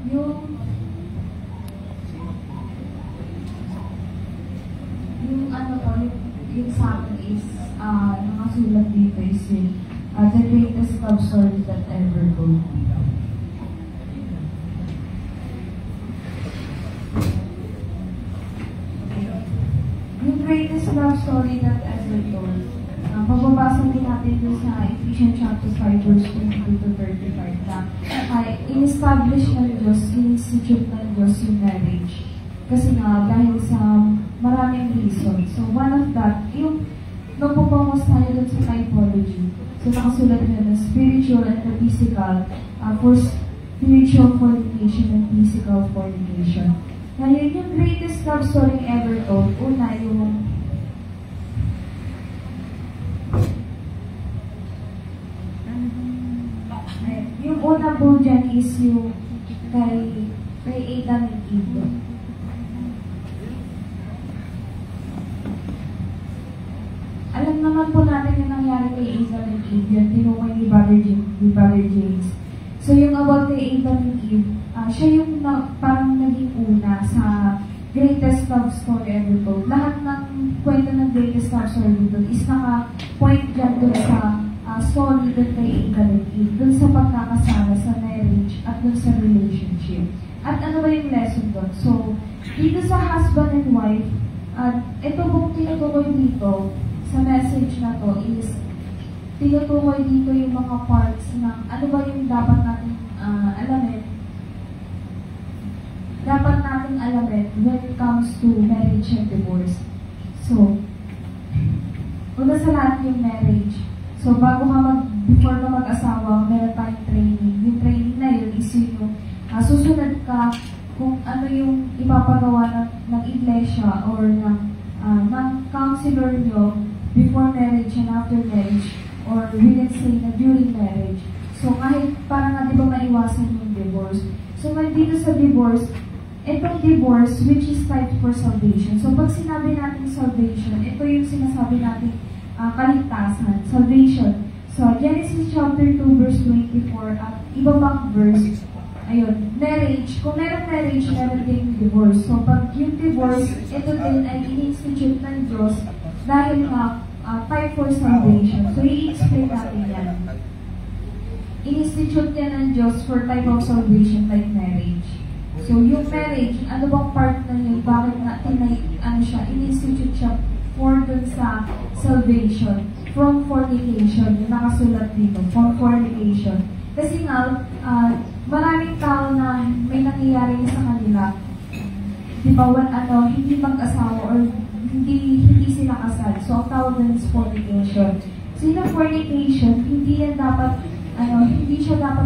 Yung ano po, yung sa akin is, nakasulat dito is the greatest love story that ever told. Yung greatest love story that ever told. Pababasa din natin doon sa Ephesians chapter 5 verse 22 to 35 na in-establish ng Diyos, in-institute ng Diyos yung marriage. Kasi nga, dahil sa maraming reason. So, one of that, yung napupangos tayo doon sa typology. So, nakasulat na ng spiritual and the physical for spiritual fornication and physical fornication. Ngayon, yung greatest love story ever told, una yung una po dyan is yung kay Adam and Eve. Alam naman po natin yung nangyari kay Adam and Eve, yun, tinukay ni Brother James. So yung about kay Adam and Eve, siya yung parang naging una sa greatest love story ever told. Lahat ng kwento ng greatest love story ever told is naka-point dyan dun sa story dun kay Adam and Eve, dun sa pagkakasama, sa marriage, at dun sa relationship. At ano ba yung lesson dun? So, dito sa husband and wife, ito kung tinutukoy dito, sa message na to is, tinutukoy dito yung mga parts ng ano ba yung dapat natin alamin. Dapat natin alamin when it comes to marriage and divorce. So, una sa lahat yung marriage. So, before ka mag-asawa, meron tayong training. Yung training na yun is yung susunod ka kung ano yung ipapagawa ng iglesia or ng counselor nyo before marriage and after marriage, or we can say na during marriage. So, kahit parang nga, di ba, maiwasan yung divorce. So, dito sa divorce, itong divorce, which is type for salvation. So, pag sinabi natin salvation, ito yung sinasabi natin kaligtasan, salvation. So, Genesis chapter 2, verse 24, at iba pang verse, ayun, marriage. Kung meron marriage, meron din divorce. So, pag yung divorce, ito din ay in-institute ng Diyos dahil nga, type for salvation. So, i-explain natin yan. In-institute yan ng Diyos for type of salvation like marriage. So, yung marriage, ano bang part na yun? Bakit natin in-institute siya for dun sa salvation from fornication, yung nakasulat dito, from fornication. Kasi nga, maraming tao na may nangyayari sa kanila, di ba, hindi mag-asawa or hindi sila kasal. So, ang tawag din is fornication. So, yung fornication, hindi siya dapat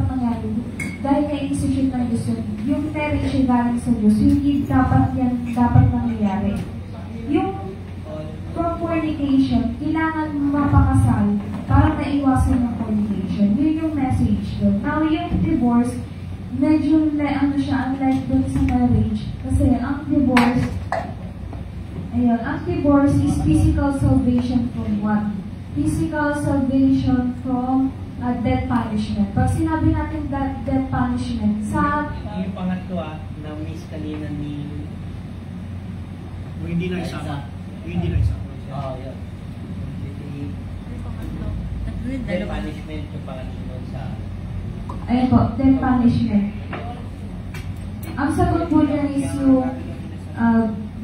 mangyari dahil na-institute ng Diyos yun. Yung marriage siya galing sa Diyos, hindi dapat nangyayari. Yung from fornication, kailangan mapakasal para maiwasan yung fornication. Yun yung message doon. Now, yung divorce, medyo unlike doon sa marriage. Kasi ang divorce is physical salvation from what? Physical salvation from death punishment. Pag sinabi natin that death punishment, yung pangatlo na miss kanina ni hindi na isama. Yeah. Death punishment yung pangatlo sa ayun po, death punishment. Ang sagot po niya is yung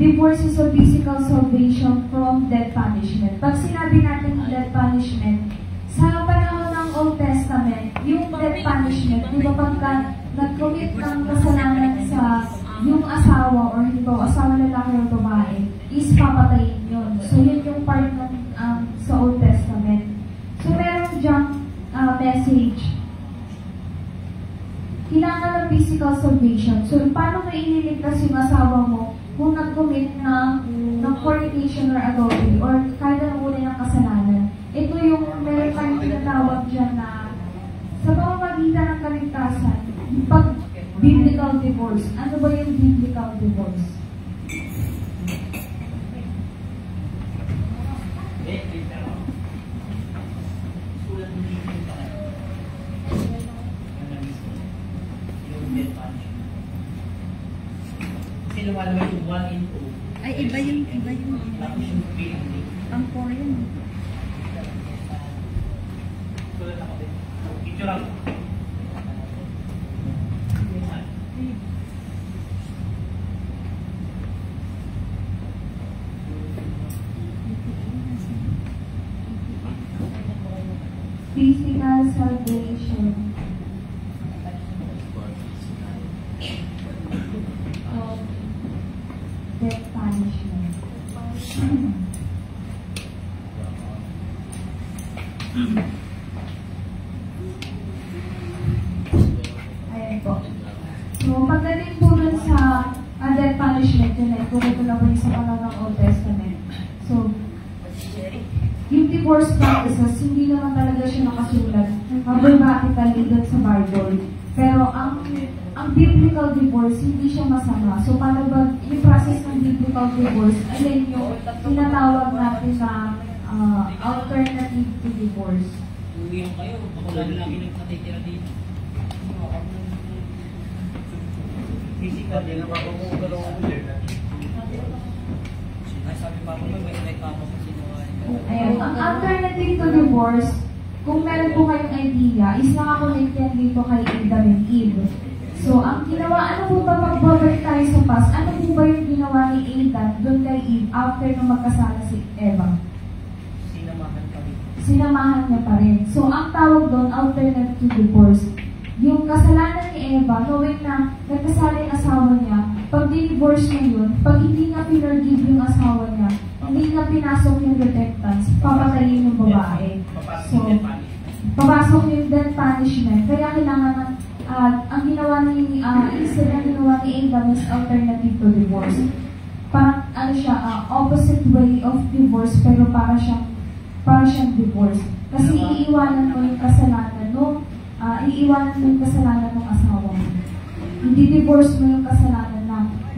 divorce is a physical salvation from death punishment. Pag sinabi natin death punishment, sa panahon ng Old Testament, yung death punishment, di ba pagka nag-commit ng kasalanan sa yung asawa or hindi ba, asawa lalaki o babae, is papatayin yun. So, yun yung part ng sa Old Testament. So, meron diyang message. Kailangan ng physical salvation. So, paano mo ililigtas yung asawa mo kung nag-commit ng fornication or adultery or kahit ang uli ng kasalanan? Ito yung meron tayong tinatawag dyan na sa pamamagitan ng kaligtasan, pag biblical divorce. Ano ba yung biblical divorce? Kasi lumalabas yung 1 and 2. Ay, iba yung. Tapos yung feeling. Ang 4 yun. Tulad ako din. Picture lang. Physical salvation of death punishment. Ayan po. So, pagdating po dun sa death punishment, yun ay kung ito na po yung sa Panahon ng Old Testament. So, yung divorce practices, hindi naman talaga siya nakasulat verbatically dun sa Bible. Pero ang biblical divorce, hindi siya masama. So, paano ba yung process ng biblical divorce, ay yung tinatawag natin na alternative to divorce. Uwi kayo. Ako lalo lang yung natitira dito. Physical din naman ako pero sabi pa ako may reklamo kasi Ayan. Ang alternative to divorce, kung meron po kayong idea, is nakakonect yan dito kay Adam and Eve. So, ang ginawa, ano po ba magbabalik tayo sa past? Ano po ba yung ginawa ni Adam doon kay Eve after nung magkasala si Eva? Sinamahan pa rin. Sinamahan niya pa rin. So, ang tawag doon, alternative to divorce. Yung kasalanan ni Eva, knowing na nagkasala yung asawa niya, pag di-divorce niya yun, pag hindi niya pinorgive yung asawa niya, hindi niya pinasok yung repentance, papatayin yung babae. So, papasok yung death punishment. Kaya kailangan ng, ang ginawa ni, instead ang ginawa ni Adam is alternative to divorce. Parang, ano siya, opposite way of divorce, pero para siyang divorce. Kasi iiwanan mo yung kasalanan, no? Iiwanan mo yung kasalanan ng asawa mo. Hindi divorce mo yung kasalanan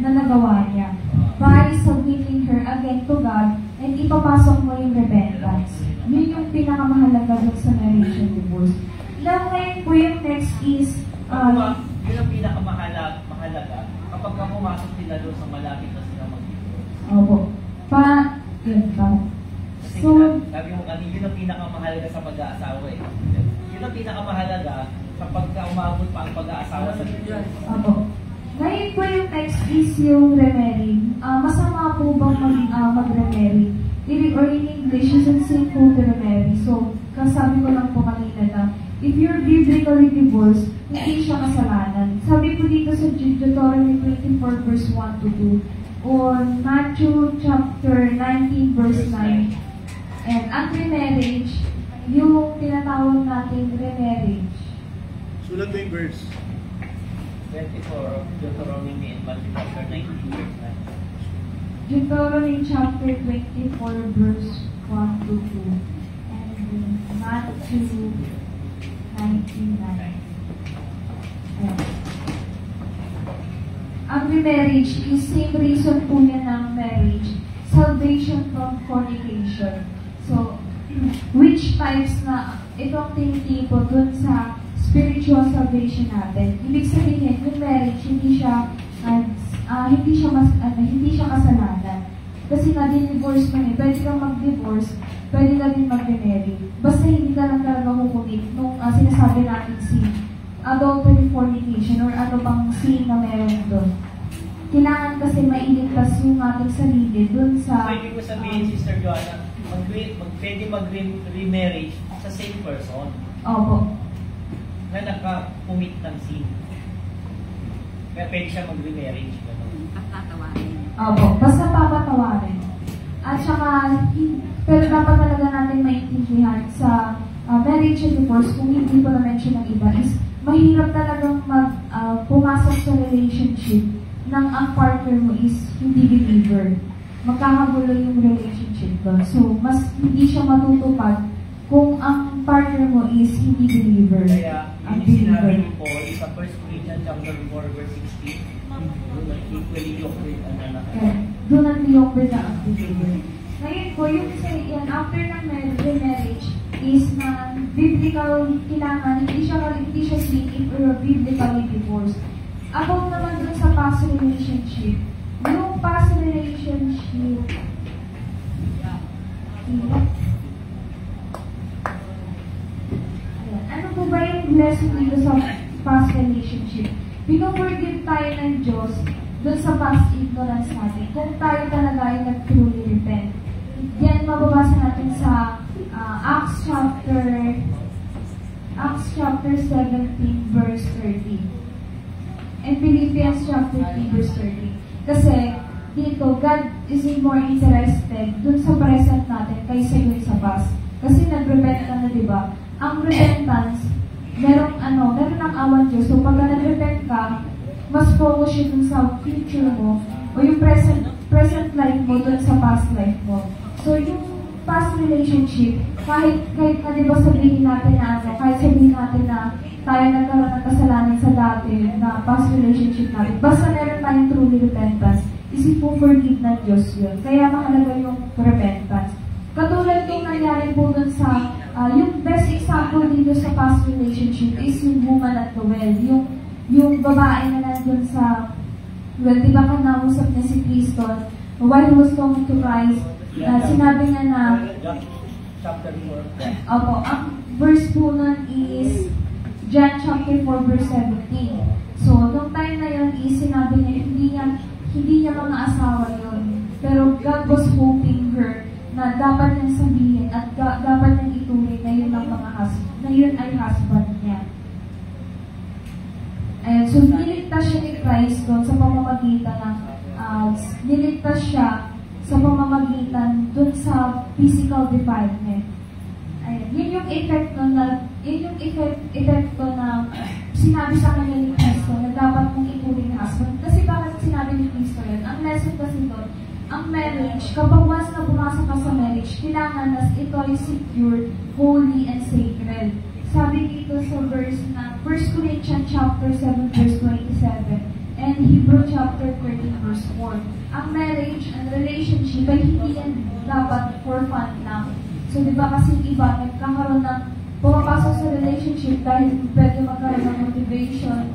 na nagawa niya. By submitting her again to God, and ipapasok mo yung repentance. Yun yung pinakamahalaga dun sa marriage and divorce. Now, ngayon po yung next is... yun ang pinakamahalaga kapag ka pumasok sila doon sa malapit na sila mag-divorce. Opo. Yun, Kasi so, sabi mo kanina, yun ang pinakamahalaga sa pag-aasawa eh. Yun ang pinakamahalaga kapag umabot pa ang pag-aasawa sa divorce. opo. Ngayon po yung next is yung remarrying. Masama po bang mag-remarry? Or in English, isn't sinful to remarry. So, kasabi ko lang po kanina na, if you're biblically divorced, hindi siya kasalanan. Sabi po dito sa Deuteronomy 24 verse 1 to 2, or Matthew chapter 19 verse 9. And ang remarriage, yung tinatawag natin remarriage. Sulat mo yung verse. 24 of Deuteronomy and Matthew chapter 19 verse 9. Deuteronomy chapter 24 verse 1 to 2. And Matthew 19:9. Ayan. Ang remarriage is same reason po yan ng marriage. Salvation from fornication. So, which types na itong tinitipo dun sa spiritual salvation natin. Ibig sabihin, yung marriage, hindi siya kasalanan. Kasi nga, din-divorce mo eh. Pwede kang mag-divorce, pwede ka din mag-remarry. Basta hindi ka lang talaga kukunik nung sinasabi natin sin, adultery, fornication, or ano pang sin na meron doon. Kailangan kasi mailigtas yung ating sarili doon sa... Pwede ko sabihin, Sister Joanna, pwede mag-remarriage sa same person. Opo. Na naka-commit ng sin. Kaya pwede siya mag-remarriage. Papatawarin. Opo. Basta papatawarin. At saka, pero dapat talaga natin maintindihan sa marriage and divorce, kung hindi ko na-mention ng iba, is mahirap talagang pumasok sa relationship nang ang partner mo is hindi believer. Magkakagulo yung relationship doon. So, mas hindi siya matutupad kung ang partner mo is hindi believer. Kaya, ang yung sinabi believer. ni Paul sa 1 Corinthians chapter 4 verse 16, equally yoked with another. Yeah. Do not be open na ang believer. Ngayon po, yung yan, after ng marriage is na biblical kailangan, hindi siya sin if or biblically divorced. About naman dun sa past relationship, Yung past relationship, ayan. Ano po ba yung lesson dito sa past relationship? Pino-forgive tayo ng Diyos dun sa past ignorance natin. Kung tayo talaga ay nag-truly repent. Yan mababasa natin sa Acts chapter 17 verse 30. And Philippians chapter 3 verse 30. Kasi dito, God is more interested dun sa present natin kaysa dun sa past. Kasi nag-repent ka na, di ba? Ang repentance, meron ng awan Diyos. So pag nag-repent ka, mas focus yun dun sa future mo o yung present life mo dun sa past life mo. So yung past relationship, kahit na di ba sabihin natin na kahit sabihin natin na tayo nagkaroon ng kasalanan sa dati na past relationship natin, basta meron tayong truly repentance, isipo-forgive ng Diyos yun. Kaya mahalaga yung repentance. Katulad yung nangyari po dun sa, yung best example dito sa past relationship is yung woman at the well. Yung babae na nandun sa, well, di ba kanausap niya si Kristo, while he was talking to Christ, sinabi niya na, Chapter 4. opo, ang verse po nun is John chapter 4 verse 17. So, nung time na yun, sinabi niya, hindi niya mga asawa yun. Pero God was hoping her na dapat niyang sabihin at dapat niyang ituloy na yun ang mga husband, na yun ay husband niya. Ayan, so niligtas siya ni Christ doon sa pamamagitan ng, niligtas siya sa pamamagitan doon sa physical defilement. Ayan, yun yung epekto na sinabi sa kanya ni Kristo na dapat mong ituloy na husband. Kasi bakit sinabi ni Kristo yun? Ang lesson kasi doon, ang marriage, kapag once na pumasok ka sa marriage, kailangan na ito ay secured, holy, and sacred. Sabi dito sa verse na 1 Corinthians chapter 7 verse 27 and Hebrew chapter 13 verse 4. Ang marriage and relationship ay hindi yan dapat for fun lang. So, di ba kasi iba, nagkakaroon ng pumapasok sa relationship dahil pwede magkaroon ng motivation,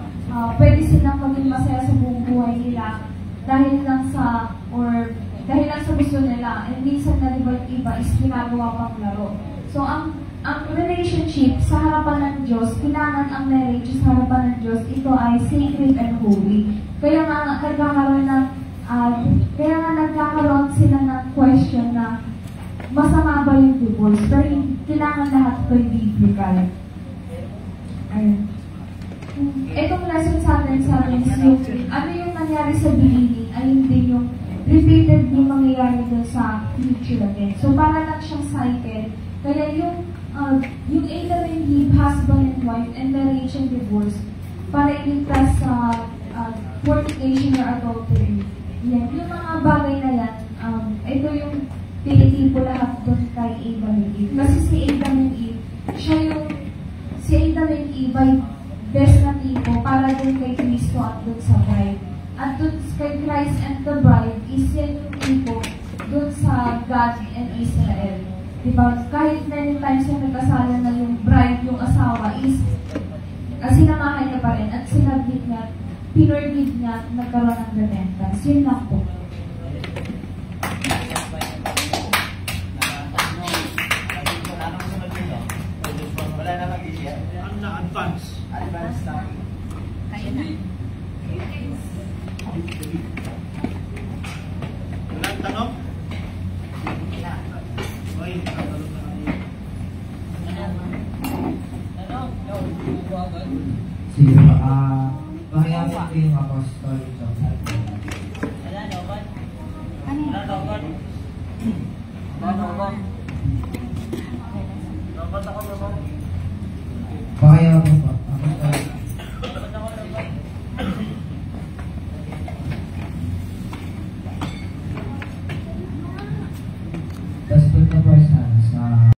pwede silang maging masaya sa buong buhay nila dahil lang sa gusto nila. And minsan na diba yung iba is ginagawa pang laro. So, ang relationship sa harapan ng Diyos, kailangan ang marriage sa harapan ng Diyos, ito ay sacred and holy. Kaya nga nagkakaroon sila ng question na masama ba yung divorce? Pero kailangan lahat ito yung biblical. Ayun. Itong lesson sa atin is yung ano yung nangyari sa beginning ay hindi yung repeated yung mangyayari dun sa future again. So, para lang siyang cycle. Kaya yung Adam and Eve, husband and wife, and marriage and divorce, para iligtas sa fornication or adultery. Yan. Yung mga bagay na yan, ito yung pinitipo lahat doon kay Adam and Eve. Kasi si Adam and Eve ay best na tipo para doon kay Kristo at doon sa bride. At doon kay Christ and the bride is yan yung tipo doon sa God and Israel. Diba? Kahit many times na nagkasala na yung bride, yung asawa is sinamahan niya pa rin at sinabit niya, pinorgid niya at nagkaroon ng repentance. Yun lang po. Wala na mag-isya. Ano na, advance. Advance na. Kaya na. Walang tanong? Okay, tatanong na kami. Sige pa, mahayapin ko yung apostol sa Wala na, Oban? Ano? Wala na, Oban? Wala na, Oban? Dapat ako, Oban?